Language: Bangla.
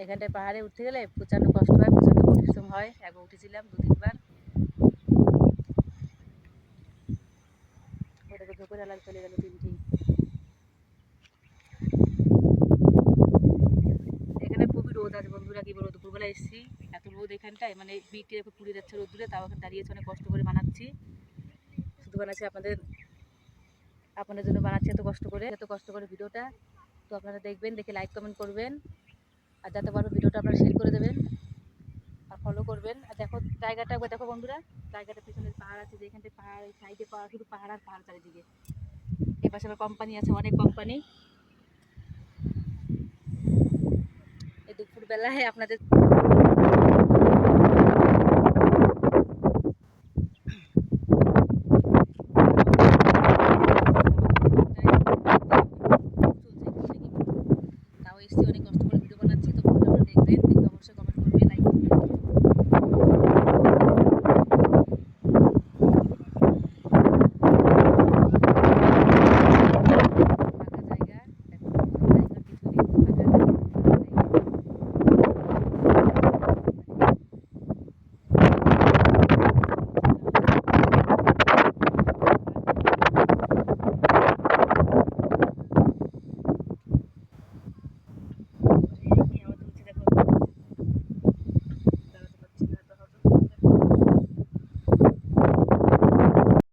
এখানটায় পাহাড়ে উঠতে গেলে প্রচণ্ড কষ্ট হয়, প্রচণ্ড পরিশ্রম হয়। একবার উঠেছিলাম 2-3 বার। ওটাকে ধোপের এলাকা চলে গেল তিনটি। এখানে খুবই রোদ আছে বন্ধুরা, কি বলবো, দুপুরবেলা এসেছি, এত রোদ এখানটায়, মানে পিঠে পুড়ে যাচ্ছে রোদ্দুরে। তাও এখন দাঁড়িয়েছে, অনেক কষ্ট করে বানাচ্ছি। শুধু বানাচ্ছি আপনাদের জন্য, বানাচ্ছি এত কষ্ট করে ভিডিওটা। তো আপনারা দেখবেন, দেখে লাইক কমেন্ট করবেন, আর যাতে পারবো ভিডিওটা আপনারা শেয়ার করে দেবেন আর ফলো করবেন। আর দেখো জায়গাটা, একবার দেখো বন্ধুরা, জায়গাটা পিছনে পাহাড় আছে, যে এখানটায় পাহাড়, এই সাইডে পাহাড়, শুধু পাহাড় আর পাহাড় চারিদিকে। এ পাশে আবার কোম্পানি আছে, অনেক কোম্পানি। এই দুপুরবেলায় আপনাদের তাও এসছি, অনেক কষ্ট করে ভিডিও বানাচ্ছি।